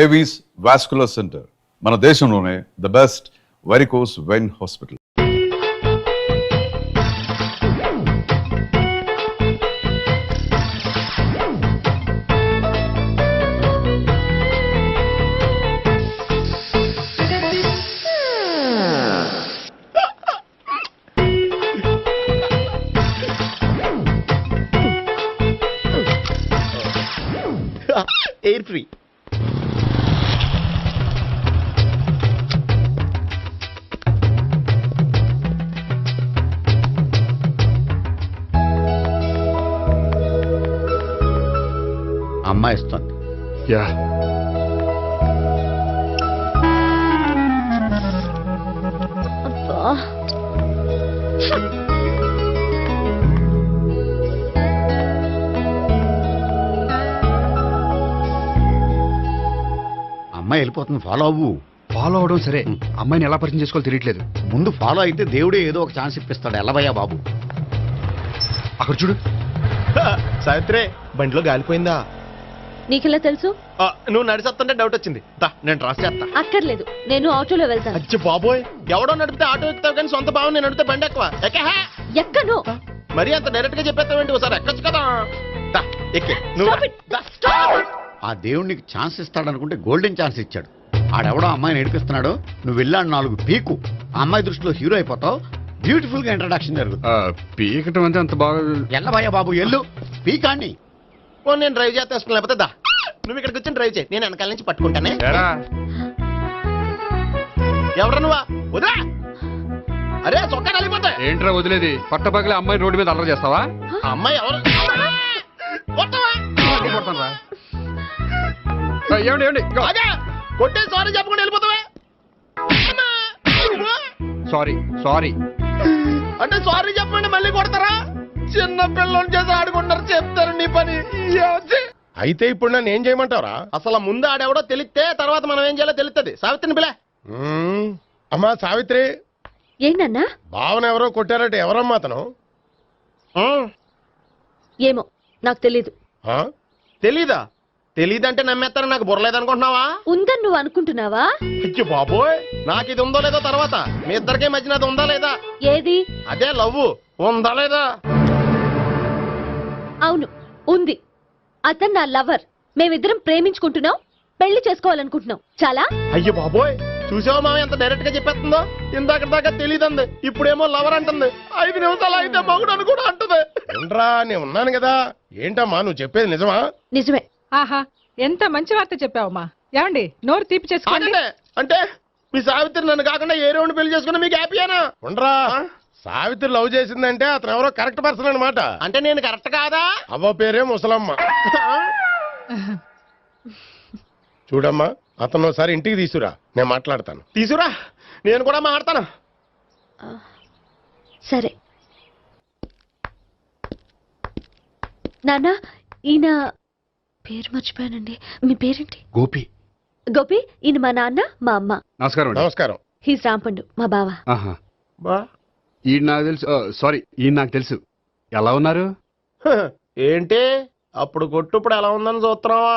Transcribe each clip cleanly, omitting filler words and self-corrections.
Avis vascular centre మన దేశంలోనే the best varicose vein hospital. Air free. అమ్మాయి ఇస్తుంది. యా అమ్మాయి వెళ్ళిపోతుంది, ఫాలో అవ్వు. ఫాలో అవడం సరే, అమ్మాయిని ఎలా పరిచయం చేసుకోవాలో తెలియట్లేదు. ముందు ఫాలో అయితే దేవుడే ఏదో ఒక ఛాన్స్ ఇప్పిస్తాడు. ఎలవయ్యా బాబు. అక్కడ చూడు. సావిత్రి, బండిలో గాలిపోయిందా? నీకెలా తెలుసు? నువ్వు నడిచేస్తుంటే డౌట్ వచ్చింది. నేను ట్రాస్ చేస్తా. అక్కర్లేదు, నేను ఆటోలో వెళ్తాను. అచ్చి బాబోయ్, ఎవడో నడిపితే ఆటో ఎక్కుతావు కానీ సొంత భావం నేను నడిపితే బండి ఎక్కువ. ఎక్కను. మరి అంత డైరెక్ట్ గా చెప్పేస్తావేంటి? ఒకసారి ఎక్కొచ్చు కదా. ఎక్కే నువ్వు. Stop it. Stop. ఆ దేవుడు నీకు ఛాన్స్ ఇస్తాడనుకుంటే గోల్డెన్ ఛాన్స్ ఇచ్చాడు. ఆడెవడో అమ్మాయిని నడిపిస్తున్నాడు, నువ్వు వెళ్ళాడు 4 పీకు. ఆ అమ్మాయి దృష్టిలో హీరో అయిపోతావు. బ్యూటిఫుల్ గా ఇంట్రడక్షన్ జరుగుతుంది. పీకటం అంటే అంత బాగా ఎల్లవయ్యా బాబు, ఎల్లు పీకాన్ని. నేను డ్రైవ్ చేస్తాను, లేకపోతే దా నువ్వు ఇక్కడికి వచ్చి డ్రైవ్ చేయి, నేను వెనకాల నుంచి పట్టుకుంటానే. ఎవరు నువ్వా? వదిలా. అరే చొక్కా కలిగిపోతా. ఏంట్రా వదిలేది? పట్టపగలే అమ్మాయి రోడ్డు మీద అల్లరి చేస్తావా? అమ్మాయి ఎవరు? ఏమండి ఏమండి, అదే కొట్టే సారీ చెప్పకుండా వెళ్ళిపోతావా? సారీ సారీ అంటే సారీ చెప్పండి మళ్ళీ కొడతారా? చిన్న పిల్లలు చేసి ఆడుకుంటారు, చెప్తారు నీ పని. అయితే ఇప్పుడు నన్ను ఏం చేయమంటారా? అసలు ముందు ఆడెవడో తెలిస్తే తర్వాత మనం ఏం చేయాలో తెలుస్తుంది. సావిత్రిని పిల్ల. అమ్మా సావిత్రి. ఏంటన్నా? భావన ఎవరో కొట్టారట. ఎవరమ్మా అతను? ఏమో నాకు తెలీదు. తెలీదా? తెలీదంటే నమ్మేస్తారని నాకు బుర్రలేదనుకుంటున్నావా? ఉందని నువ్వు అనుకుంటున్నావా? అయ్యో బాబోయ్, నాకు ఇది ఉందో లేదో తర్వాత. మీ ఇద్దరికే మధ్యన అది ఉందా లేదా? ఏది? అదే లవ్ ఉందా లేదా? అవును, ఉంది. అతను నా లవర్. మేమిద్దరం ప్రేమించుకుంటున్నాం, పెళ్లి చేసుకోవాలనుకుంటున్నాం. చాలా. అయ్యో బాబోయ్, చూసావా మామ ఎంత డైరెక్ట్ గా చెప్పేస్తుందో? ఇందాక దాకా తెలియదండి, ఇప్పుడేమో లవర్ అంటుంది. 5 నిమిషాలు అయితే మగుడు అని కూడా అంటుంది. ఏంట్రా, నేను ఉన్నాను కదా. ఏంటమ్మా నువ్వు చెప్పేది నిజమా? నిజమే. ఆహా, ఎంత మంచి వార్త చెప్పావమ్మా. ఏమండి, నోరు తీపి చేసుకోండి. అంటే మీ సావిత్రి నన్ను కాకుండా ఏ రౌండ్ పెళ్లి చేసుకున్నా మీకు హ్యాపీయేనా? ఉండరా, సావిత్రి లవ్ చేసిందంటే అతను ఎవరో కరెక్ట్ పర్సన్ అనమాట. అంటే నేను కరెక్ట్ కాదా? అవ్వ పేరే ముసలమ్మ. చూడమ్మా, అతను ఒకసారి ఇంటికి తీసుకురా, నేను మాట్లాడతాను. తీసుకురా, నేను కూడా మాట్లాడతాను. సరే నాన్న, ఈయన పేరు మర్చిపోయానండి. మీ పేరేంటి? గోపి. గోపి, ఈయన మా నాన్న, మా అమ్మ. నమస్కారం అండి. నమస్కారం. హీస్ రాంపండు, మా బావ. ఆహా, ఈయన నాకు తెలుసు. సారీ, ఈయన నాకు తెలుసు. ఎలా ఉన్నారు? ఏంటి అప్పుడు కొట్టు ఇప్పుడు ఎలా ఉందని చూస్తున్నావా?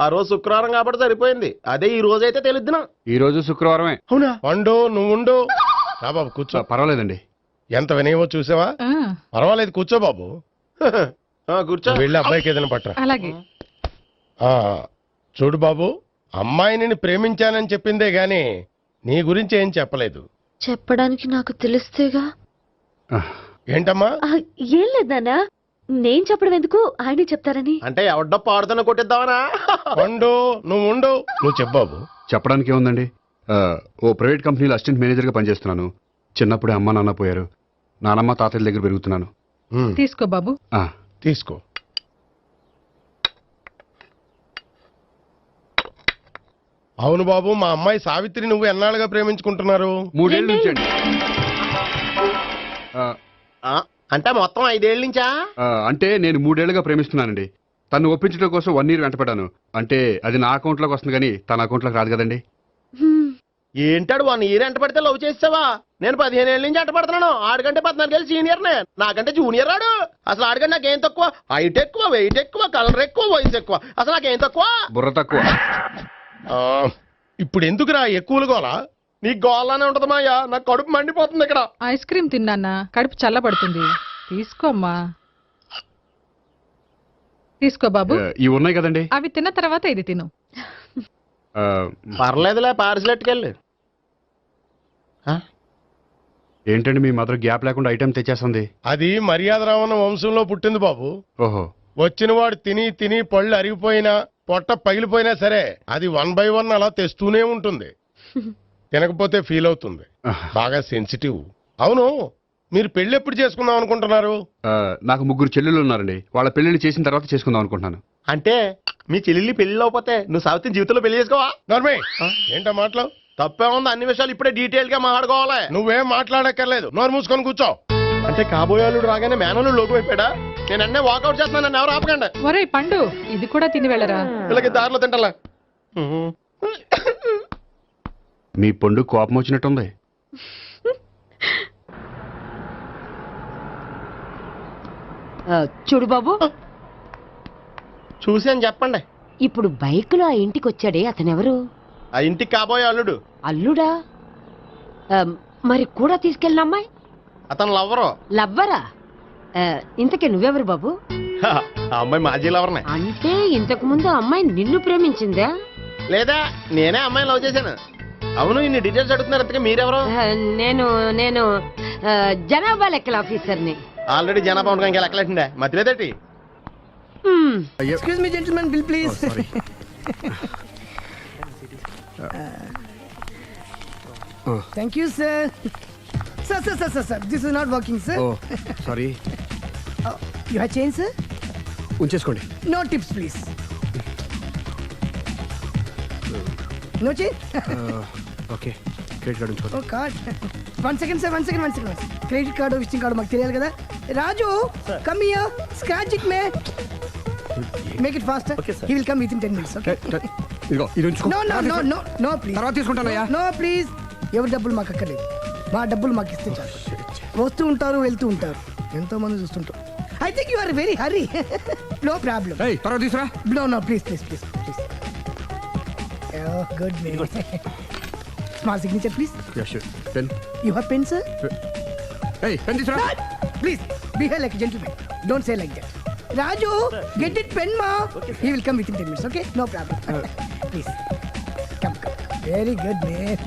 ఆ రోజు శుక్రవారం కాబట్టి సరిపోయింది. అదే ఈ రోజు అయితే తెలిద్దునా. ఈ రోజు శుక్రవారమే. అవునా? వండు, నువ్వు ఉండు. రా బాబు కూర్చో. పర్వాలేదండి. ఎంత వినయమో చూసావా? పర్వాలేదు, కూర్చో బాబు. కూర్చో. వెళ్ళి అబ్బాయికి ఏదైనా పట్టరా. అలాగే. చూడు బాబు, అమ్మాయిని ప్రేమించానని చెప్పిందే గాని నీ గురించి ఏం చెప్పలేదు. చెప్పడానికి నాకు తెలిస్తేగా. ఏంటమ్మా? ఏం లేదు నాన్న, నేను చెప్పడం ఎందుకు, ఆయనే చెప్తారని. అంటే ఎవడ్డో పాడుతున్న కొట్టిద్దామనా? వండు, నువ్వు ఉండు. నువ్వు చెప్పు బాబు. చెప్పడానికి ఏముందండి, ఓ ప్రైవేట్ కంపెనీలో అసిస్టెంట్ మేనేజర్ గా పనిచేస్తున్నాను. చిన్నప్పుడే అమ్మ నాన్న పోయారు. నానమ్మ తాతయ్య దగ్గర పెరుగుతున్నాను. తీసుకో బాబు. తీసుకో. అవును బాబు, మా అమ్మాయి సావిత్రి నువ్వు ఎన్నాళ్ళుగా ప్రేమించుకుంటున్నారు? 3 ఏళ్ళ నుంచి అండి. అంటే మొత్తం 5 ఏళ్ళ నుంచా? అంటే నేను 3 ఏళ్ళుగా ప్రేమిస్తున్నానండి. తను ఒప్పించడం కోసం 1 year వెంటపడ్డాను. అంటే అది నా అకౌంట్లోకి వస్తుంది కానీ తన అకౌంట్లోకి రాదు కదండి. ఏంటాడు 1 ఇయర్ ఎంట పడితే లవ్ చేసావా? నేను 15 ఏళ్ళ నుంచి ఎంట పడుతున్నాను. ఆడికంటే 14 ఏళ్ళు సీనియర్నే, నాకంటే జూనియర్ ఆడు. అసలు ఆడికంటే నాకేం తక్కువ? హైట్ ఎక్కువ, వెయిట్ ఎక్కువ, కలర్ ఎక్కువ, వయసు ఎక్కువ. అసలు నాకేం తక్కువ? బుర్ర తక్కువ. ఇప్పుడు ఎందుకురా ఎక్కువలు గోలా? నీకు గోలానే ఉంటది మాయా, నాకు కడుపు మండిపోతుంది ఇక్కడ. ఐస్ క్రీమ్ తిన్నానా, కడుపు చల్లబడుతుంది. తీసుకోమ్మా, తీసుకో బాబు. ఇవి ఉన్నాయి కదండి. అవి తిన్న తర్వాత ఇది తిను. ఆ, పర్లేదులే, పార్సిల్ ఎట్టుకెళ్ళి. ఏంటండి మీ మదర్ గ్యాప్ లేకుండా ఐటెం తెచ్చేస్తుంది? అది మర్యాద రావణ వంశంలో పుట్టింది బాబు. ఓహో. వచ్చిన వాడు తిని తిని పళ్ళు అరిగిపోయినా, పొట్ట పగిలిపోయినా సరే అది 1 by 1 అలా తెస్తూనే ఉంటుంది. తినకపోతే ఫీల్ అవుతుంది, బాగా సెన్సిటివ్. అవును, మీరు పెళ్లి ఎప్పుడు చేసుకుందాం అనుకుంటున్నారు? నాకు 3 చెల్లెళ్ళు ఉన్నారండి. వాళ్ళ పెళ్లిళ్ళు చేసిన తర్వాత చేసుకుందాం అనుకుంటున్నాను. అంటే మీ చెల్లెల్ని పెళ్లి లేకపోతే నువ్వు సావిత్రి జీవితంలో పెళ్లి చేసుకోవా? నర్మే, ఏంటో మాటలు? తప్పే ఉంది, అన్ని విషయాలు ఇప్పుడే డీటెయిల్ గా మాట్లాడుకోవాలి. నువ్వేం మాట్లాడక్కర్లేదు, నోరు మూసుకొని కూర్చో. అంటే కాబోయేవాళ్ళు రాగానే మేనలు లోకి అయిపోయాడా? నేను అన్నీ వాకౌట్ చేస్తున్నాను, నన్ను ఎవరు ఆపకండి. ఒరేయ్ పండు, ఇది కూడా తిని వెళ్ళరా. వీళ్ళకి దారిలో తింటలా. మీ పండు కోపం వచ్చినట్టుంది. చూడు బాబు, చూసాను, చెప్పండి. ఇప్పుడు బైక్ లో ఆ ఇంటికి వచ్చాడే అతనెవరు? ఆ ఇంటికి కాబోయే అల్లుడు. అల్లుడా? మరి కూడా తీసుకెళ్ళిన అమ్మాయి అతను లవ్వరు. లవ్వరా? ఇంతకీ నువ్వెవరు బాబు? ఆ అమ్మాయి మాజీ లవర్నే. అంటే ఇంతకు ముందు అమ్మాయి నిన్ను ప్రేమించిందా? లేదా నేనే అమ్మాయిని లవ్ చేశాను. అవును, ఇన్ని డీటెయిల్స్ అడుగుతున్నారు, ఇంతకీ మీరెవరు? నేను నేను జనాభా లెక్కల ఆఫీసర్ని. ఆల్రెడీ జనాభా ఉండగా ఇంకా లెక్కలేసిండే మధ్యలేదేటి? Excuse me, gentlemen, bill please. Thank you, sir. Sir. This is not working, sir. Sorry. You have change, sir? ఉంచేసుకోండి. No tips, please. No change? Okay, credit card ఉంచుకోండి. Oh, card. One second, sir. Credit card, visiting card, మాకు తెలియాలి కదా. Raju, come here. Scratch it, man. Make it faster. Okay, sir. He will come within 10 minutes, okay? ఇదిగో ఇది ఉంచుకో. No, please. తర్వాత తీసుకుంటానయ్యా. No, please. ఎవరి డబ్బులు మాకు అక్కర్లేదు, మా డబ్బులు మాకు ఇస్తే చాలు. వస్తూ ఉంటారు, వెళ్తూ ఉంటారు, ఎంతో మంది చూస్తుంటారు. I think you are very hurry. No problem. ఏయ్, తర్వాత తీసురా. No, please. Oh, good man. Small signature, please. Yeah sure. Pen. You have pen, sir? ఏయ్, పెన్ తీసురా. Please, behave like a gentleman. Don't say like that. Raju, get it pen, ma. He will come within 10 minutes, okay? No problem. Please. Come. Very good, man.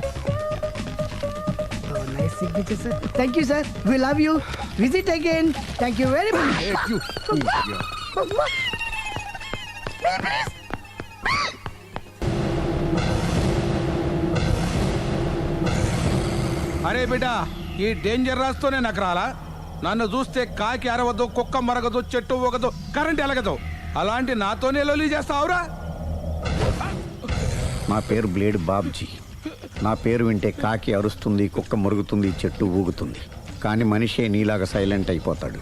Oh, nice signature, sir. Thank you, sir. We love you. Visit again. Thank you very much. Thank you. అరే బిడ్డ, ఈ danger రాస్తూనే నాకు రాలా? నన్ను చూస్తే కాకి అరవదు, కుక్క మరగదు, చెట్టు ఒకదు, కరెంట్ ఎలగదు. అలాంటి నాతోనే లొల్లి చేస్తావురా? నా పేరు బ్లేడ్ బాబ్జీ. నా పేరు వింటే కాకి అరుస్తుంది, కుక్క మురుగుతుంది, చెట్టు ఊగుతుంది. కానీ మనిషే నీలాగా సైలెంట్ అయిపోతాడు.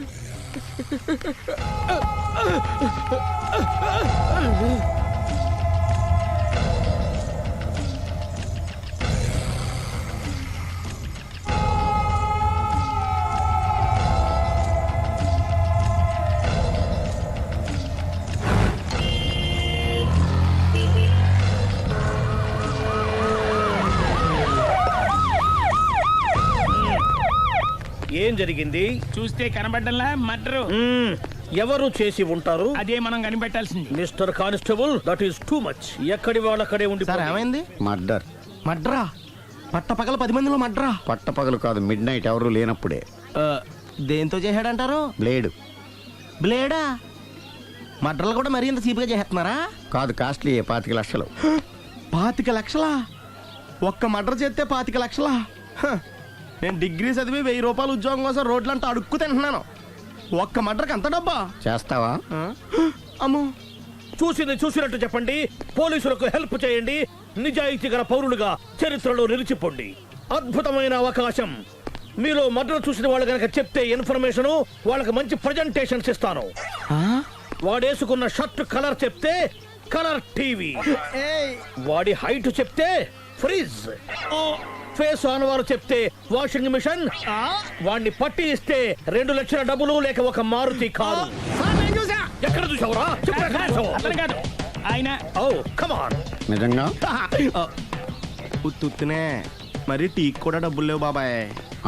ఏం జరిగింది? చూస్తే కనబడ్డంలా మర్డరు. ఎవరు చేసి ఉంటారు? అదే మనం కనిపెట్టాల్సింది. Mister constable, that is too much. ఎక్కడి వాళ్ళక్కడే ఉండి. ఏమైంది? మర్డర్. మడ్రా? పట్టపగల 10 మందిలో మడ్రా? పట్టపగలు కాదు, మిడ్ నైట్ ఎవరు లేనప్పుడే. దేంతో చేశాడంటారు? బ్లేడ్. బ్లేడా? మడ్రలు కూడా మరీ ఇంత చీప్గా చేస్తున్నారా? కాదు, కాస్ట్లీ 25 లక్షలు. 25 లక్షలా? ఒక్క మడ్ర చేస్తే 25 లక్షలా? నేను డిగ్రీ చదివి 1000 రూపాయలు ఉద్యోగం కోసం రోడ్లంతా అడుక్కు తింటున్నాను. ఒక్క మడ్రకు అంత డబ్బా? చేస్తావా? అమ్మో. చూసినట్టు చెప్పండి. పోలీసులకు హెల్ప్ చేయండి. నిజాయితీ గల పౌరులుగా చరిత్రలో నిలిచిపోండి. అద్భుతమైన అవకాశం. మీలో మర్డర్ చూసిన వాళ్ళు కనుక చెప్తే ఇన్ఫర్మేషన్, వాళ్ళకి మంచి ప్రజెంటేషన్స్ ఇస్తాను. వాడేసుకున్న షర్ట్ కలర్ చెప్తే కలర్ టీవీ, వాడి హైట్ చెప్తే ఫ్రిజ్, ఫేస్ ఆన్ వారు చెప్తే వాషింగ్ మిషన్, వాడిని పట్టి ఇస్తే 2 లక్షల డబ్బులు లేక ఒక మారుతి కారు. ఎక్కడ చూసావురా? చెప్పు, ఎక్కడ చూసావు? అతను కాదు ఆయన. Oh come on. నిజంగా ఉత్తునే మరి టీకి కూడా డబ్బులు లేవు బాబాయ్.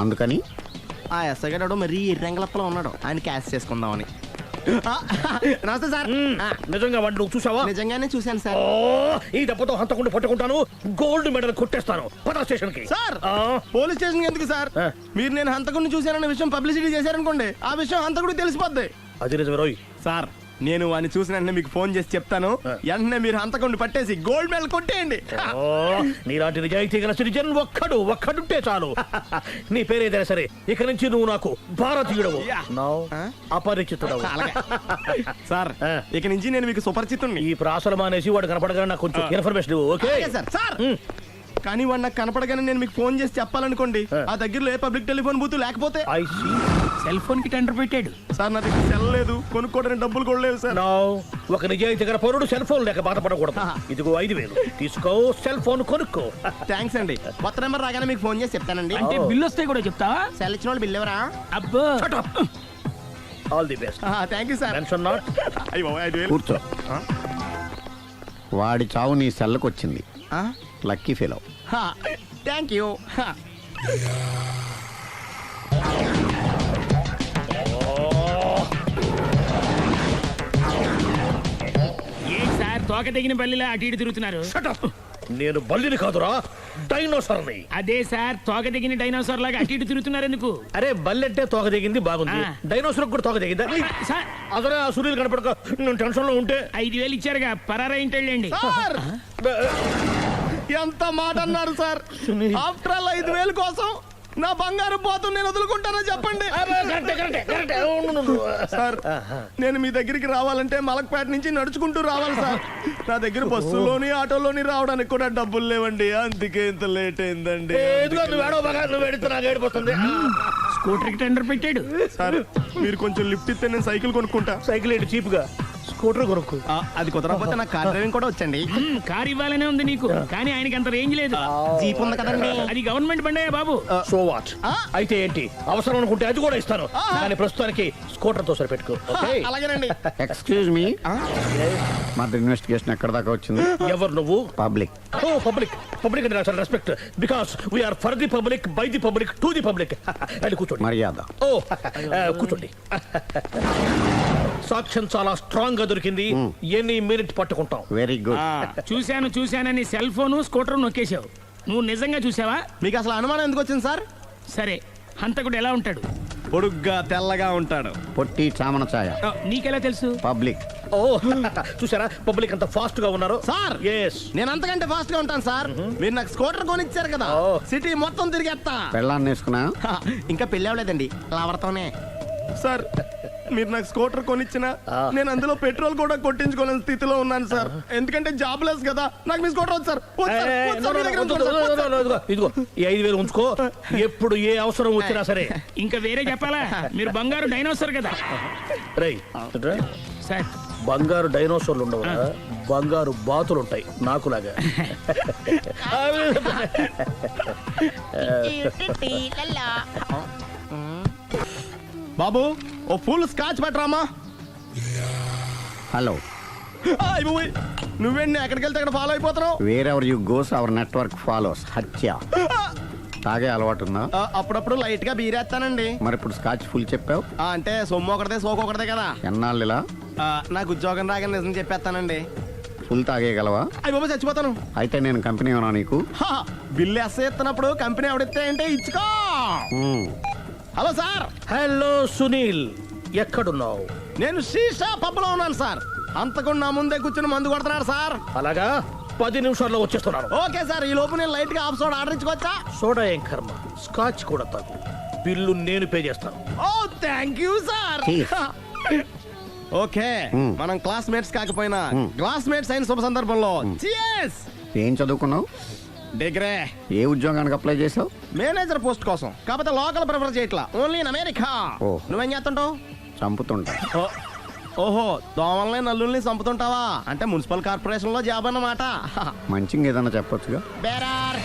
అందుకని ఆ ఎస్ఐగాడు మరీ ఎర్రంగలప్పలో ఉన్నాడు, ఆయన క్యాష్ చేసుకుందామని. నమస్తే సార్. నిజంగా వాడిని నువ్వు చూసావా? నిజంగానే చూశాను సార్. ఓ, ఈ దెబ్బతో హంతకుండా పట్టుకుంటాను, గోల్డ్ మెడల్ కొట్టేస్తాను. పద స్టేషన్ కి. సార్ పోలీస్ స్టేషన్ ఎందుకు సార్? మీరు నేను హంతకుడిని చూశానన్న విషయం పబ్లిసిటీ చేశారనుకోండి, ఆ విషయం హంతకుడికి తెలిసిపోద్ది. అది నిజమే రోయ్. సార్ నేను వాడిని చూసిన వెంటనే మీకు ఫోన్ చేసి చెప్తాను, వెంటనే మీరు హంతకుడిని పట్టేసి గోల్డ్ మెడల్ కొట్టేయండి. ఓ, నీలాంటి నిజాయితీ గల సిటిజన్ ఒక్కడుంటే చాలు. నీ పేరేదైనా సరే, ఇక నుంచి నువ్వు నాకు భారతీయుడవు, అపరిచితుడవు. సార్ ఇక నుంచి నేను మీకు సుపరిచితుణ్ణి. ఈ ప్రాసలు మానేసి వాడు కనపడగానే నాకు కొంచెం ఇన్ఫర్మేషన్ ఇవ్వు, ఓకే? సార్ సార్ కానీ వాడు నాకు కనపడగానే నేను మీకు ఫోన్ చేసి చెప్పాలనుకోండి, ఆ దగ్గరలో ఏ పబ్లిక్ టెలిఫోన్ బూత్ లేకపోతే. సెల్ ఫోన్ కి టెండర్ పెట్టాడు సార్ నా దగ్గర సెల్ లేదు, కొనుక్కోవడానికి డబ్బులు కూడా లేవు సార్. ఒక నిజాయితీ గల పౌరుడు సెల్ ఫోన్ లేక బాధపడకూడదు. ఇదిగో 5,000 తీసుకో, సెల్ ఫోన్ కొనుక్కో. థ్యాంక్స్ అండి. కొత్త నెంబర్ రాగానే మీకు ఫోన్ చేసి చెప్తానండి. అంటే బిల్లు వస్తే కూడా చెప్తావా? సెల్ ఇచ్చిన వాళ్ళు బిల్ ఎవరా? అబ్బో all the best. Thank you sir. Tension not. కూర్చో. వాడి చావు నీ సెల్లకు వచ్చింది. Lucky fellow. Thank you. A sir తోక తెగిన బల్లిలా అటు ఇటు తిరుగుతున్నారు? నేను బల్లిని కాదురా, డైనోసార్ని. అదే సార్ తోక తెగిన డైనోసార్ లాగా అటు ఇటు తిరుగుతున్నారు ఎందుకు? అరే బల్లెట్టే తోక దిగింది బాగుంది, డైనోసార్ కూడా తోక దిగిందా? సార్ అదరే ఆ సూర్యులు కనపడక నేను టెన్షన్ లో ఉంటే 5,000 ఇచ్చారుగా, పరారా ఇంటండి. ఎంత మాట అన్నారు సార్? ఆఫ్టర్ ఆల్ 5,000 కోసం నా బంగారు పోతు నేను వదులుకుంటానో చెప్పండి. సార్ నేను మీ దగ్గరికి రావాలంటే మలక్పేట నుంచి నడుచుకుంటూ రావాలి సార్. నా దగ్గర బస్సులోని ఆటోలోని రావడానికి కూడా డబ్బులు లేవండి, అందుకే ఇంత లేట్ అయిందండి. స్కూటర్ కి టెండర్ పెట్టాడు. సార్ మీరు కొంచెం లిఫ్ట్ ఇస్తే నేను సైకిల్ కొనుక్కుంటా. సైకిల్ ఏంటి చీప్ గా, స్కూటర్ కొనుక్కు. అది కుదరకపోతే నాకు కార్ డ్రైవింగ్ కూడా వచ్చండి. కార్ ఇవ్వాలనే ఉంది నీకు, కానీ ఆయనకి అంత రేంజ్ లేదు. జీప్ ఉంది కదండి. అది గవర్నమెంట్ బండే బాబు. So what? అయితే ఏంటి, అవసరం అనుకుంటే అది కూడా ఇస్తాను, కానీ ప్రస్తుతానికి స్కూటర్ తో సరిపెట్టుకో. అలాగేనండి. ఎక్స్క్యూజ్ మీ, మర్డర్ ఇన్వెస్టిగేషన్ ఎక్కడ దాకా వచ్చింది? ఎవరు నువ్వు? పబ్లిక్. ఓ పబ్లిక్. పబ్లిక్ అంటే నాకు చాలా respect, because we are for the public, by the public, to the public. అది కూర్చోండి. మర్యాద. ఓ కూర్చోండి. సాక్ష్యం చాలా స్ట్రాంగ్ గా దొరికింది, ఎన్ని మినిట్ పట్టుకుంటాం. Very good. చూశానని సెల్ ఫోన్ స్కూటర్ నొక్కేశావు. నువ్వు నిజంగా చూసావా? మీకు అసలు అనుమానం ఎందుకు వచ్చింది సార్? సరే హంతకుడు ఎలా ఉంటాడు? పొడుగ్గా తెల్లగా ఉంటాడు. పొట్టి చామన ఛాయ. నీకెలా తెలుసు? పబ్లిక్. ఓ చూసారా పబ్లిక్ అంత ఫాస్ట్ గా ఉన్నారు. సార్ ఎస్, నేను అంతకంటే ఫాస్ట్ గా ఉంటాను సార్. మీరు నాకు స్కూటర్ కొనిచ్చారు కదా, సిటీ మొత్తం తిరిగేస్తా. పెళ్ళాన్ని వేసుకున్నా? ఇంకా పెళ్ళి అవ్వలేదండి, లావర్తోనే. సార్ మీరు నాకు స్కూటర్ కొనిచ్చిన నేను అందులో పెట్రోల్ కూడా కొట్టించుకోలేని స్థితిలో ఉన్నాను సార్. ఎందుకంటే జాబ్ లెస్ కదా, నాకు మీ స్కూటర్ వద్దు సార్. ఇదిగో ఈ 5,000 ఉంచుకో, ఎప్పుడు ఏ అవసరం వచ్చినా సరే. ఇంకా వేరే చెప్పాలా? మీరు బంగారు డైనోసార్ కదా. రేయ్ సార్ బంగారు డైనోసార్లు ఉండవు, బంగారు బాతులు ఉంటాయి నాకులాగా. బాబు ఓ ఫుల్ స్కాచ్ పెట్టరామా. హలో. నువ్వేంటి ఎక్కడికి వెళ్తే అక్కడ ఫాలో అయిపోతున్నావు? Wherever you goes our network follows. హత్య. తాగే అలవాటు ఉందా? అప్పుడప్పుడు లైట్ గా బీరేస్తానండి. మరి ఇప్పుడు స్కాచ్ ఫుల్ చెప్పావు అంటే సొమ్ము ఒకటిదే సోకు ఒకటిదే కదా. ఎన్నాళ్ళు ఇలా? నాకు ఉద్యోగం రాగానే నిజం చెప్పేస్తానండి. ఫుల్ తాగేయగలవా? అయ్యి బాబు చచ్చిపోతాను. అయితే నేను కంపెనీ ఉన్నా నీకు? బిల్లు ఎత్తనప్పుడు కంపెనీ ఎవడితే అంటే ఇచ్చుకో. Hello sir. హలో సునీల్, ఎక్కడున్నావు? నేను శీషా పబ్లో ఉన్నాను సార్. అంతకుండా నా ముందే కూర్చుని మందు కొడుతున్నాడు సార్. అలాగా, 10 నిమిషాల్లో వచ్చేస్తున్నాను. Okay sir. ఈ లోపు నేను లైట్ గా హాఫ్ సోడా ఆర్డర్ ఇచ్చుకోవచ్చా? సోడా ఏం కర్మ, స్కాచ్ కూడా తాగు. బిల్లు నేను పే చేస్తాను. ఓ థ్యాంక్ యూ సార్. ఓకే మనం క్లాస్మేట్స్ కాకపోయినా క్లాస్మేట్స్ అయిన శుభ సందర్భంలో చియర్స్. ఏం చదువుకున్నావు? డిగ్రీ. ఏ ఉద్యోగానికి అప్లై చేసావు? మేనేజర్ పోస్ట్ కోసం, కాకపోతే లోకల్ ప్రిఫర్ చేయట్లా, ఓన్లీ ఇన్ అమెరికా. నువ్వేం చేస్తుంటావు? చంపుతుంటా. ఓహో దోమల్ని నల్లుల్ని చంపుతుంటావా అంటే మున్సిపల్ కార్పొరేషన్ లో జాబ్ అన్నమాట. మంచిగా ఏదన్నా చెప్పొచ్చుగా. బేరార్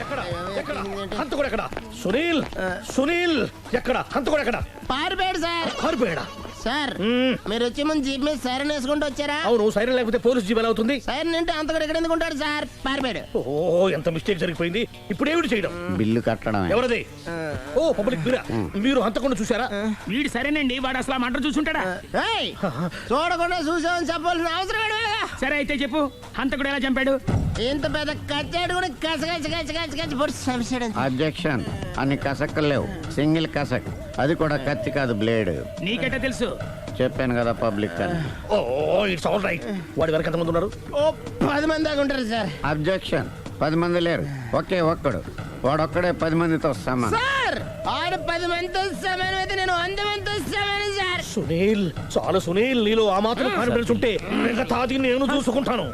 ఎక్కడ ఎక్కడ హంతకుడు ఎక్కడ? సునీల్ సునీల్ ఎక్కడ హంతకుడు ఎక్కడ? పారిపోయాడు సార్. పారిపోయాడా? సార్ మీరు వచ్చే ముందు జీప్ మీద సైరన్ వేసుకుంటూ వచ్చారా? అవును, సైరన్ లేకపోతే పోలీస్ జీవన్ అవుతుంది. సైరన్ అంటే అంత కూడా ఎక్కడ ఎందుకు ఉంటాడు సార్? పారిపోయాడు. ఓ ఎంత మిస్టేక్ జరిగిపోయింది. ఇప్పుడు ఏమిటి చేయడం? బిల్లు కట్టడం. ఎవరది? ఓ పబ్లిక్ బిరా. మీరు హంతకుండా చూసారా? వీడు సరేనండి, వాడు అసలు ఆ మంట చూసుంటాడా? ఏయ్, చూడకుండా చూసామని చెప్పాల్సిన అవసరం ఏంటి? సరే అయితే చెప్పు, హంతకుడు ఎలా చంపాడు? ఇంత పెద్ద కచ్చాడు కూడా కచ్చ పొడి చంపేశాడు. అబ్జెక్షన్. అన్ని కసక్కలు లేవు, సింగిల్ కసక్. అది కూడా కత్తి కాదు, బ్లేడ్. నీకెట్టా తెలుసు? చెప్పాను కదా పబ్లిక్ అని. Oh it's all right. వాడి వరకు ఎంతమంది ఉన్నారు? ఓ 10 మంది దాకా ఉంటారు సార్. అబ్జెక్షన్. 10 మంది లేరు, ఒకే ఒక్కడు. వాడొక్కడే 10 మందితో సమానం. సార్ ఆడు 10 మందితో సమానం అయితే నేను 100 మందితో సమానం సార్. సునీల్, చాలా సునీల్, నీలో ఆ మాత్రం కాన్ఫిడెన్స్ ఉంటే మిగతాది నేను చూసుకుంటాను.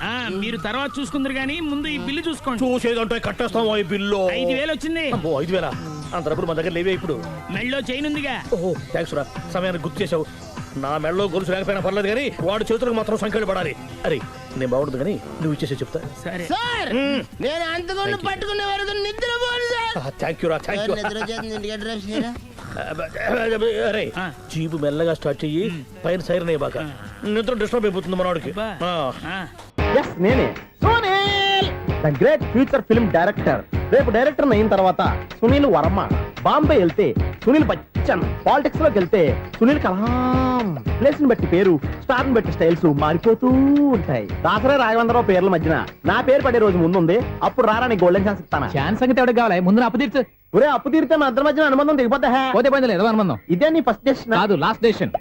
ఆ, మీరు తర్వాత చూసుకుందరు గానీ ముందు ఈ బిల్లు చూసుకోండి. చూసేదంటే కట్టేస్తాం ఈ బిల్లు. 5,000 వచ్చింది. అబ్బో 5,000? అంత డబ్బులు మన దగ్గర లేవే ఇప్పుడు. మెళ్ళో చైన్ ఉందిగా. ఓహో థ్యాంక్స్ రా, సమయానికి గుర్తు చేసావు. నా మెడలో గొలుసు లేకపోయినా పర్లేదు కానీ వాడు చేతులకు మాత్రం సంఖ్యలు పడాలి. అరే నేను బాగుంటుంది కానీ నువ్వు ఇచ్చేసే చెప్తా. సరే సార్ నేను అంతకుండా పట్టుకునే వరకు నిద్రపోను సార్. థ్యాంక్ యూ రా, థ్యాంక్ యూ. నిద్ర వచ్చేస్తుంది, ఇంటికి అడ్రస్ చేయరా? అరే జీపు మెల్లగా స్టార్ట్ చెయ్యి, పైన సైరన్ అయ్యి బాగా నిద్ర డిస్టర్బ్ అయిపోతుంది మనవాడికి. నేనే Sunil, the great future film director. రేపు డైరెక్టర్ అయిన తర్వాత సునీల్ వర్మ. బాంబే వెళ్తే సునీల్ బచ్చన్, పాలిటిక్స్ లోకి వెళ్తే సునీల్ కలాం. ప్లేస్ ని బట్టి పేరు, స్టార్ ని బట్టి స్టైల్స్ మారిపోతూ ఉంటాయి. దాసరే రాఘవేంద్రరావు పేర్ల మధ్యన నా పేరు పడే రోజు ముందుంది. అప్పుడు రారా నీ గోల్డెన్ ఛాన్స్ ఇస్తాను. ఛాన్స్ సంగతి ఎవరికి కావాలి? ముందు అప్పు తీర్చు. ఒరే అప్పు తీరితే మన ఇద్దరి మధ్యన అనుబంధం దిగిపోతా. పోతే పోయింది లేదు అనుబంధం. ఇదే నీ ఫస్ట్ డెస్టినేషన్ కాదు, లాస్ట్ డెసిషన్.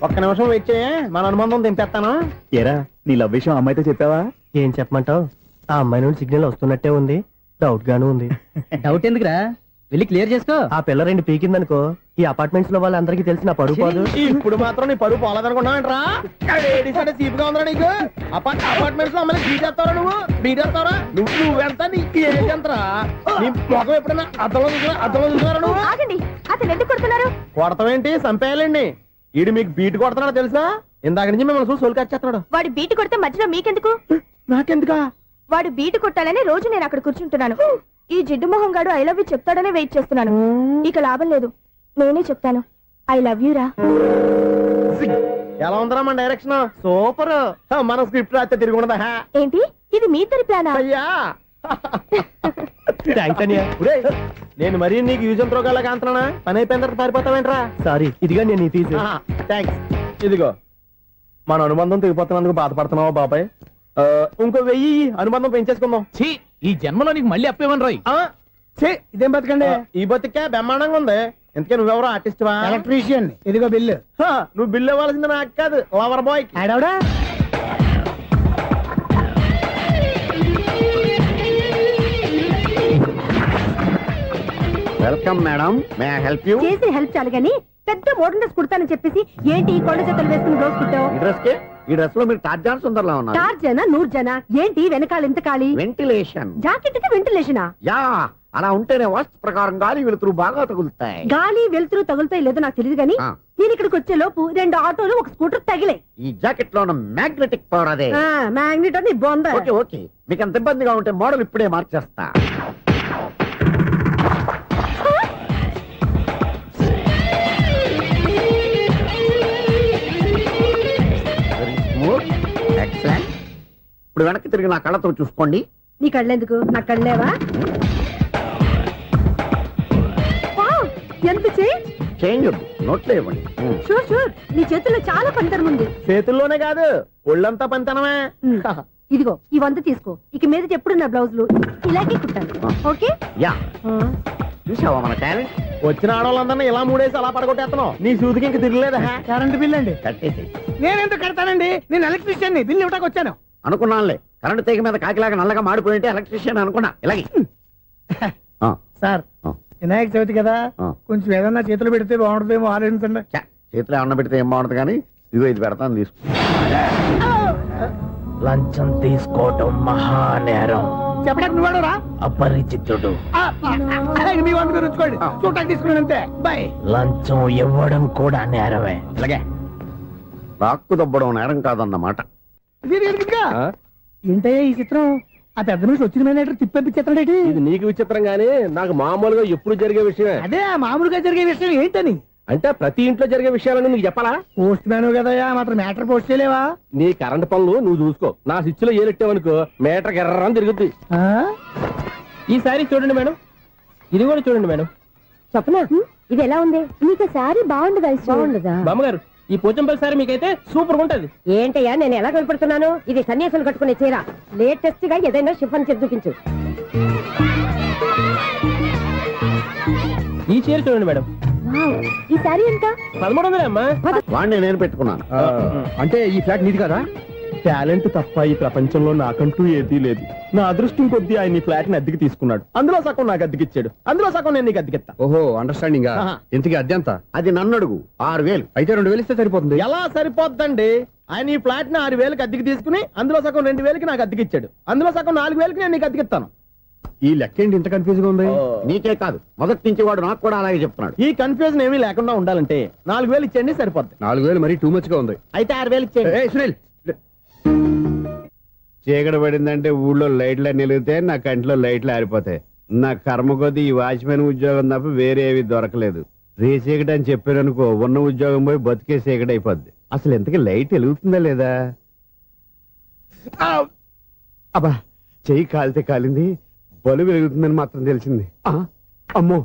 ఒక్క నిమిషం వెయిట్ చేయ, మన అనుబంధం దింపేస్తాను. ఏరా నీ లవ్ విషయం అమ్మాయితో చెప్పావా? ఏం చెప్పమంటావు? ఆ అమ్మాయి నుండి సిగ్నల్ వస్తున్నట్టే ఉంది, డౌట్ గాను ఉంది. డౌట్ ఎందుకురా, వెళ్ళి క్లియర్ చేసుకో. ఆ పిల్ల 2 పీకిందనుకో, ఈ అపార్ట్మెంట్స్ లో వాళ్ళందరికీ తెలిసిన పరుగు పోదు. ఇప్పుడు మాత్రం నీ పరుగు పోలేదనుకున్నావేంట్రా? సీపుగా ఉందా నీకు? అపార్ట్మెంట్స్ లో అమ్మాయి బీటేస్తావరా? బీటేస్తావరా? నువ్వెంత నీకు ఏంటంతరా? నీ ముఖం ఎప్పుడైనా అర్థంలో చూసారా నువ్వు? అతను ఎందుకు కొడుతున్నారు? కొడతావేంటి? చంపేయాలండి. ఈడు మీకు బీట్ కొడుతున్నాడు తెలుసా? ఇందాక నుంచి మిమ్మల్ని చూసి సోల్ కచ్చేస్తున్నాడు. వాడు బీటు కొడితే మధ్యలో మీకెందుకు? నాకెందుకా? వాడు బీటు కొట్టాలని రోజు నేను అక్కడ కూర్చుంటున్నాను. ఈ జిడ్డు మొహం గాడు ఐ లవ్ యూ చెప్తాడనే వెయిట్ చేస్తున్నాను. ఇక లాభం లేదు, నేనే చెప్తాను ఐ లవ్ యూ రా. ఎలా ఉందరా మన డైరెక్షన్? సూపర్. మన స్క్రిప్ట్ రాస్తే తిరిగి ఉండదా? ఏంటి ఇది మీ ఇద్దరి ప్లానా? అయ్యా నేను మరీ నీకు యూజ్ అంత రోగాలకు అంటున్నా. పని అయిపోయిన తర్వాత పారిపోతావేంట్రా? సారీ, ఇదిగా నేను తీసి. థ్యాంక్స్. ఇదిగో మన అనుబంధం తెగిపోతున్నందుకు బాధపడుతున్నావా బాబాయ్? ఇంకో 1000 అనుబంధం పెంచేసుకుందాం. ఈ జన్మలో నీకు మళ్ళీ అప్పేమని రాయి. ఇదేం బతకండి? ఈ బతికే బ్రహ్మాండంగా ఉంది. ఎందుకే నువ్వెవరో ఆర్టిస్ట్ వా? ఎలక్ట్రీషియన్. ఇదిగో బిల్లు. నువ్వు బిల్లు ఇవ్వాల్సింది నాకు కాదు, లవర్ బాయ్. ఆడవడా? Welcome madam, may I help you? చేసి హెల్ప్ చాలు గానీ పెద్ద మోడల్ డ్రెస్ కుడతానని చెప్పేసి ఏంటి కొండ జతలు వేసుకుని రోజు కుట్టావు? ఈ డ్రెస్ కి, ఈ డ్రెస్ లో మీరు టార్జాన్ సుందర్లా ఉన్నారు. 4 జన 100 జన ఏంటి వెనకాల ఎంత ఖాళీ? వెంటిలేషన్. జాకెట్ కి వెంటిలేషనా? యా, అలా ఉంటేనే వాస్తు ప్రకారం గాలి వెలుతురు బాగా తగులుతాయి. గాలి వెలుతురు తగులుతాయి లేదో నాకు తెలియదు గానీ నేను ఇక్కడికి వచ్చే లోపు 2 ఆటోలు 1 స్కూటర్ తగిలే. ఈ జాకెట్ లో ఉన్న మ్యాగ్నెటిక్ పవర్ అదే. మ్యాగ్నెట్ అని బొంద. ఓకే ఓకే, మీకు అంత ఇబ్బందిగా ఉంటే మోడల్ ఇప్పుడే మార్చేస్తా. ఎక్సలెంట్. ఇప్పుడు వెనక్కి తిరిగి నా కళ్ళతో చూసుకోండి. నీ కళ్ళెందుకు? నా కళ్ళేవా? ఎంత చేంజ్ వద్దు, నోట్లో ఇవ్వండి. షూర్ షూర్, నీ చేతుల్లో చాలా పంతరం ఉంది. చేతుల్లోనే కాదు, ఒళ్ళంతా పంతనమే. ఇదిగో ఈ 100 తీసుకో. ఇక మీద ఎప్పుడు నా బ్లౌజులు ఇలాగే కుట్టాను. ఓకే? యా. చూసావా మన టాలెంట్? వచ్చిన ఆడవాళ్ళందరినీ ఇలా మూడేసి అలా పడగొట్టేస్తున్నావు. నీ సూదికి ఇంక తిరగలేదా? కరెంట్ బిల్ అండి. కట్టేసి. నేనెందుకు కడతానండి? నేను ఎలక్ట్రీషియన్ ని. బిల్లు ఇవ్వడానికి వచ్చాను. అనుకున్నానులే, కరెంట్ తీగ మీద కాకిలాగా నల్లగా మాడిపోయింటే ఎలక్ట్రీషియన్ అనుకున్నా. ఇలాగే సార్, వినాయక చవితి కదా, కొంచెం ఏదన్నా చేతులు పెడితే బాగుంటుందేమో ఆలోచించండి. చేతిలో అన్న పెడితే ఏం బాగుంటుంది కానీ ఇదిగో ఇది పెడతాను, తీసుకో. లంచం తీసుకోవటం మహానేరం. చెప్పడానికి నువ్వాడరా అపరిచితుడు. మీ వంట మీరు ఉంచుకోండి, చూడటానికి తీసుకున్నాను అంతే. బాయ్. లంచం ఇవ్వడం కూడా నేరమే. అలాగే రాక్కు దబ్బడం నేరం కాదన్నమాట. ఏంటయ్యా ఈ చిత్రం? ఆ పెద్ద మనిషి వచ్చిన మేనేటర్ తిప్పించేస్తాడేటి? ఇది నీకు విచిత్రం గానీ నాకు మామూలుగా ఎప్పుడు జరిగే విషయమే. అదే ఆ మామూలుగా జరిగే విషయం ఏంటని? అంటే ప్రతి ఇంట్లో జరిగే విషయాలని నీకు చెప్పాలా? పోస్ట్ మ్యాన్ కదయ్యా, మాత్రం మ్యాటర్ పోస్ట్ చేయలేవా? నీ కరెంట్ పనులు నువ్వు చూసుకో. నా స్విచ్ లో ఏలెట్టావనుకో మీటర్ ఎర్రని తిరుగుద్ది. ఈసారి చూడండి మేడం, ఇది కూడా చూడండి మేడం. చెప్పనా ఇది ఎలా ఉంది? నీకు సారీ బాగుండదా? బాగుండదా బామ్మగారు? ఈ పోచంపల్లి సారీ మీకైతే సూపర్ ఉంటది. ఏంటయ్యా నేను ఎలా కనపడుతున్నాను? ఇది సన్యాసులు కట్టుకునే చీర. లేటెస్ట్ గా ఏదైనా షిఫన్ చేసి చూపించు. ఈ చీర చూడండి మేడం, ఈ సారీ ఎంత? 1300 అమ్మా. వాడిని నేను పెట్టుకున్నాను. అంటే ఈ ఫ్లాట్ నీది కదా? టాలెంట్ తప్ప ఈ ప్రపంచంలో నాకంటూ ఏదీ లేదు. నా అదృష్టం కొద్దీ ఆయన ఈ ఫ్లాట్ ని అద్దెకి తీసుకున్నాడు. అందులో సగం నాకు అద్దెకిచ్చాడు, అందులో సగం నేను నీకు అద్దెకిస్తా. ఓహో, అండర్స్టాండింగ్. ఇంతకీ అద్దె ఎంత? అది నన్ను అడుగు. 6000. అయితే 2000 ఇస్తే సరిపోతుంది. ఎలా సరిపోద్దండి? ఆయన ఈ ఫ్లాట్ ని 6000కి అద్దెకి తీసుకుని అందులో సగం 2000కి నాకు అద్దెకిచ్చాడు, అందులో సగం 4000కి నేను నీకు అద్దెకిస్తాను. ఈ లెక్క ఏంటి ఇంత కన్ఫ్యూజ్ గా ఉంది? నీకే కాదు, మొదటి నుంచి వాడు నాకు కూడా అలాగే చెప్తున్నాడు. ఈ కన్ఫ్యూజన్ ఏమీ లేకుండా ఉండాలంటే 4000 ఇచ్చేయండి సరిపోద్ది. 4000 మరీ టూ మచ్ గా ఉంది. అయితే 6000 ఇచ్చేయండి. ఏయ్ సునీల్, చీకటి పడిందంటే ఊళ్ళో లైట్లు నిలిగితే నా కంట్లో లైట్లు ఆరిపోతాయి. నా కర్మ కొద్దీ ఈ వాచ్మెన్ ఉద్యోగం తప్ప వేరే ఏవి దొరకలేదు. రేసీకటి అని చెప్పారనుకో, ఉన్న ఉద్యోగం పోయి బతికే చీకటి అయిపోద్ది. అసలు ఇంతకీ లైట్ వెలుగుతుందా లేదా? అబ్బా, చెయ్యి కాలితే కాలింది, బలుబు వెలుగుతుందని మాత్రం తెలిసింది. అమ్మో,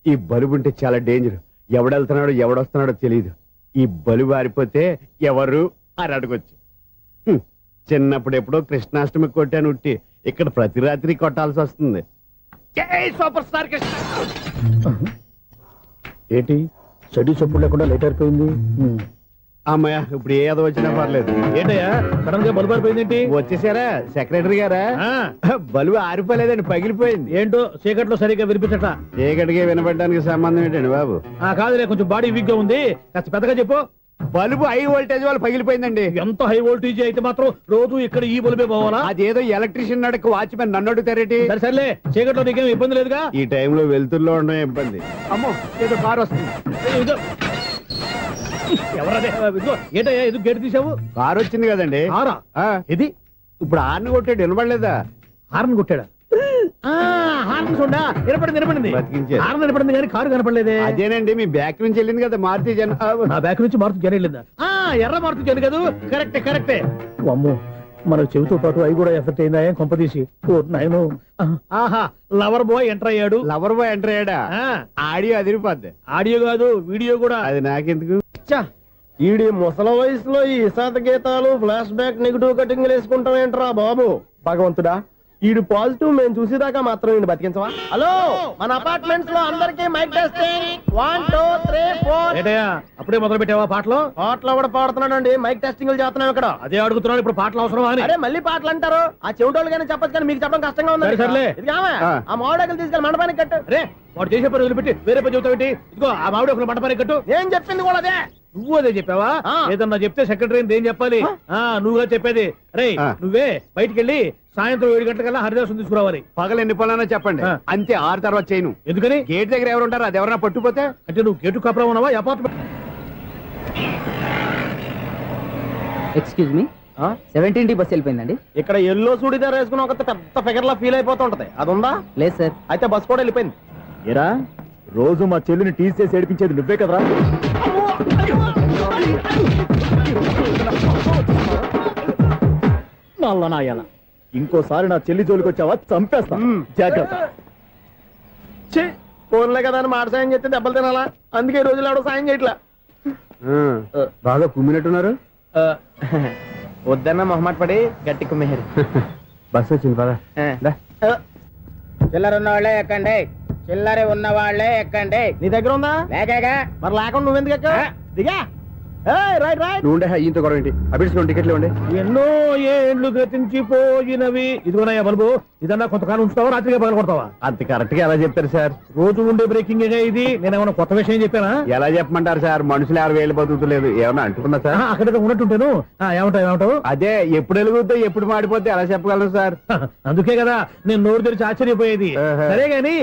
ఈ బలుబు ఉంటే చాలా డేంజర్. ఎవడెళ్తున్నాడో ఎవడొస్తున్నాడో తెలియదు. ఈ బలుబు ఆరిపోతే ఎవరు అని అడగొచ్చు. చిన్నప్పుడు ఎప్పుడో కృష్ణాష్టమి కొట్టాను ఉట్టి, ఇక్కడ ప్రతి రాత్రి కొట్టాల్సి వస్తుంది. Super star Krishna. ఏంటి చెడు చెప్పుడు లేకుండా లైట్ అయిపోయింది? అమ్మయ్య, ఇప్పుడు ఏదో వచ్చినా పర్లేదు. ఏంటయ్యా సడన్ గా బల్బు అయిపోయింది ఏంటి? వచ్చేసారా సెక్రటరీ గారా? బలుబు ఆరిపోలేదండి, పగిలిపోయింది. ఏంటో చీకట్లో సరిగ్గా వినిపించట. చీకటికి వినపడడానికి సంబంధం ఏంటండి బాబు? కాదులే, కొంచెం బాడీ వీక్ గా ఉంది, కాస్త పెద్దగా చెప్పు. బల్బు హై వోల్టేజ్ వాళ్ళు పగిలిపోయిందండి. ఎంత హై వోల్టేజ్ అయితే మాత్రం రోజు ఇక్కడ ఈ బల్బే పోవాలా? అదేదో ఎలక్ట్రీషియన్ నడక వాచ్మెన్ నన్ను అడుగుతారేటి? సర్లే, చీకట్లో నీకేం ఇబ్బంది లేదుగా? ఈ టైంలో వెళ్తుల్లో ఉండడం ఇబ్బంది. అమ్మో, ఏదో కారు వస్తుంది. ఎవరదే? ఏంటయ్యా ఇది గేట్ తీసావు? కారు వచ్చింది కదండి. ఇది ఇప్పుడు హార్న్ కొట్టాడు, వినపడలేదా? హార్న్ కొట్టాడా? హార్న్ చూడా వినపడింది. బతికించాడు. హార్న్ వినపడింది కానీ కారు కనపడలేదే. అదేనండి, మీ బ్యాక్ నుంచి వెళ్ళింది కదా మారుతి జన. నా బ్యాక్ నుంచి మారుతి జన వెళ్ళిందా? ఎర్ర మారుతి జన కదా? కరెక్టే. అమ్మో, మన చెవితో పాటు అవి కూడా ఎఫెక్ట్ అయిందా? ఏం కొంపదీసి? ఆహా, లవర్ బాయ్ ఎంటర్ అయ్యాడు. లవర్ బాయ్ ఎంటర్ అయ్యాడా? ఆడియో అదిరిపోద్ది. ఆడియో కాదు, వీడియో కూడా. అది నాకెందుకు? ఈడి ముసల వయసులో ఈ ఇసాత గీతాలు, ఫ్లాష్ బ్యాక్, నెగిటివ్ కటింగ్ వేసుకుంటాం ఏంట్రా బాబు? భగవంతుడా, ఈడు పాజిటివ్ మేము చూసేదాకా మాత్రం ఈయన బతికించవా? హలో, మన అపార్ట్మెంట్స్ లో అందరికీ మైక్ టెస్టింగ్. 1 2 3 4. ఏంటయ్యా అప్పుడే మొదలు పెట్టావా పాటలు? పాటలు కూడా పాడుతున్నాడు అండి, మైక్ టెస్టింగ్ చేస్తున్నాం ఇక్కడ. అదే అడుగుతున్నాడు, ఇప్పుడు పాటలు అవసరమా అని. అరే మళ్ళీ పాటలు అంటారు, ఆ చెవిటోళ్ళు కానీ చెప్పచ్చు కానీ మీకు చెప్పడం కష్టంగా ఉంది. సర్లే, ఆ మామిడాకులు తీసుకెళ్ళి మండపానికి కట్టు. రే, వాడు చేసే పని వదిలిపెట్టి వేరే పని చెబుతావు. ఇదిగో ఆ మామిడాకులు మండపానికి కట్టు. ఏం చెప్పింది కూడా అదే. నువ్వు అదే చెప్పావా? ఏదన్నా చెప్తే సెక్రటరీ ఏం చెప్పాలి? నువ్వుగా చెప్పేది. రే, నువ్వే బయటికి వెళ్ళి సాయంత్రం 7 గంటలకల్లా హరిదాసు తీసుకురావాలి. పగలు ఎన్ని పనులన్నా చెప్పండి, అంతే. 6 తర్వాత చేయను. ఎందుకని? గేట్ దగ్గర ఎవరు ఉంటారు, అది ఎవరన్నా పట్టుపోతే? అంటే నువ్వు గేటు కాపురా ఉన్నావా apartment? Excuse me, 17D bus వెళ్ళిపోయిందండి. ఇక్కడ ఎల్లో చూడిదార్ వేసుకుని ఒక పెద్ద ఫిగర్ లా ఫీల్ అయిపోతుంటది, అది ఉందా? లేదు సార్. అయితే బస్ కూడా వెళ్ళిపోయింది. ఏరా, రోజు మా చెల్లిని టీస్ చేసి ఏడిపించేది నువ్వే కదరా? నల్లనాయాల, ఇంకోసారి నా చెల్లి జోలికి వచ్చావా చంపేస్తా, జాగ్రత్త. ఫోన్లే కదా అని మాట సాయం చేస్తే దెబ్బలు తినాలా? అందుకే ఈ రోజులు ఎవడో సాయం చేయట్లా. బాగా కుమ్మినట్టున్నారు. వద్దన్న మొహమాట పడి గట్టి కుమ్మేరు. బస్ వచ్చింది పద. చిల్లర ఉన్న వాళ్ళే ఎక్కండి, చిల్లర ఉన్న వాళ్ళే ఎక్కండి. నీ దగ్గర ఉందా? లేక మరి లేకుండా నువ్వెందుకు ఎక్క? దిగా. Right right. నువ్వు ఉండే ఈయంతో గొడవ ఏంటి? అభిడ్స్ టికెట్లు ఇవ్వండి. ఎన్నో ఏండ్లు గతించిపోయినవి. ఇదిగోనయ్యా బల్బు, ఇదన్నా కొంతకాలం ఉంచుతావా, రాత్రిగా పగల కొడతావా? అంత కరెక్ట్ గా ఎలా చెప్తారు సార్? రోజు ఉండే బ్రేకింగ్ ఇది. నేనేమన్నా కొత్త విషయం చెప్పానా? ఎలా చెప్పమంటారు సార్? మనుషులు 60 బతుకుతలేదు, ఏమన్నా అంటున్నా సార్? అక్కడ ఉన్నట్టుంటాను. ఏమంటావు? అదే ఎప్పుడు వెలుగుతో ఎప్పుడు మాడిపోతే ఎలా చెప్పగలరు సార్? అందుకే కదా నేను నోరు తెరిచి ఆశ్చర్యపోయేది. సరే గాని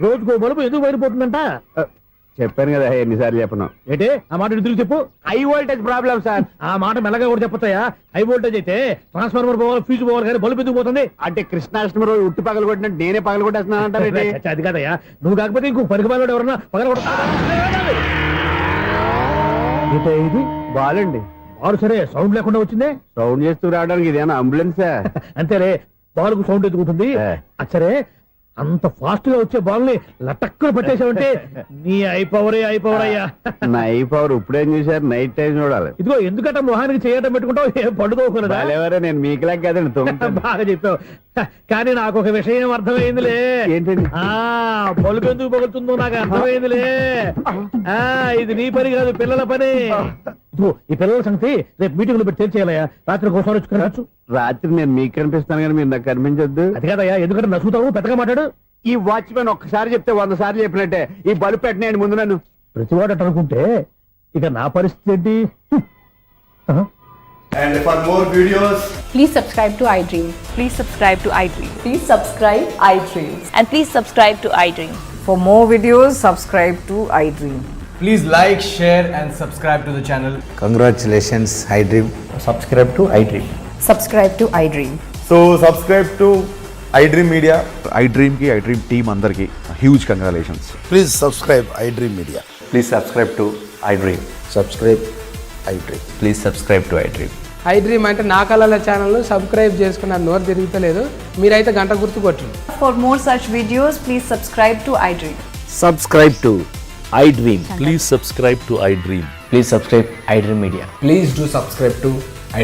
రోజుకో బల్బు ఎందుకు బయటపోతుందంట? చెప్పాను కదా ఎన్నిసార్లు చెప్పను. ఏంటే ఆ మాట తిరిగి చెప్పు. High voltage problem sir. ఆ మాట మెల్లగా కూడా చెప్పొస్తాయా? హై వోల్టేజ్ అయితే ట్రాన్స్ఫార్మర్ పోవాలి, ఫ్యూజ్ పోవాలి, కానీ బల్బు ఎందుకు పోతుంది? అంటే కృష్ణాష్టమి రోజు ఉట్టి పగలు కొట్టినట్టు నేనే పగలు కొట్టేస్తున్నానంటారేంటి? అది కాదయ్యా, నువ్వు కాకపోతే ఇంకో పనికి బాలు ఎవరన్నా పగల కొడతా. ఇది బాలండి. బాలు సరే సౌండ్ లేకుండా వచ్చిందే. సౌండ్ చేస్తూ రావడానికి ఇదేనా అంబులెన్సా? అంతేలే, బాలుకు సౌండ్ ఎదుగుతుంది. సరే అంత ఫాస్ట్ గా వచ్చే బాల్ ని లటక్కున పట్టేసావంటే నీ ఐపవర్ అయ్యా. నై పవర్ ఇప్పుడేం చూసారు? నైట్ టైం చూడాలి. ఇదిగో ఎందుకంటే మొహానికి చేయటం పెట్టుకుంటావు, ఏం పండుకోకూడదా? ఎవరే నేను మీకులా కదండి. బాగా చెప్పావు. కానీ నాకు ఒక విషయం అర్థమైందిలే. ఏంటండి? బల్బు ఎందుకు పగులుతుందో నాకు అర్థమైందిలే. ఇది నీ పని కాదు, పిల్లల పని. ఇదిగో ఈ పిల్లల సంగతి రేపు మీటింగ్ లో పెట్టి తెలిసేయాలయ్యా. రాత్రి ఒకసారి వచ్చి కనవచ్చు. రాత్రి నేను మీకు కనిపిస్తాను కానీ మీరు నాకు కనిపించొద్దు. అది కాదయ్యా, ఎందుకంటే నసుగుతావు, పెద్దగా మాట్లాడు. ఈ వాచ్మెన్ ఒక్కసారి చెప్తే 100 సార్లు చెప్పినట్టే. ఈ బల్బు పెట్టినాయండి ముందు నన్ను. ప్రతివాడట అనుకుంటే ఇక నా పరిస్థితి ఏంటి? And for more videos, please subscribe to iDream. Please subscribe to iDream. Please subscribe iDream. And please subscribe to iDream. For more videos, subscribe to iDream. please like, share and subscribe to the channel. Congratulations, iDream. Subscribe to iDream. Subscribe to iDream. So subscribe to iDream Media. iDream కి iDream team అందరికి huge congratulations. Please subscribe iDream Media. Please subscribe to iDream. Subscribe iDream. Please subscribe to iDream. iDream అంటే నా కళల channel subscribe చేసుకున్న నోరు తిరుగుతలేదు. మీరైతే గంట గుర్తు కొట్టండి. For more such videos, please subscribe to iDream. Subscribe to iDream. Please subscribe to iDream. Please subscribe iDream Media. Please do subscribe to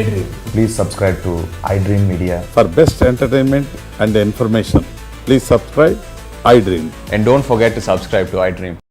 iDream. Please subscribe to iDream Media. For best entertainment and information, please subscribe iDream. And don't forget to subscribe to iDream.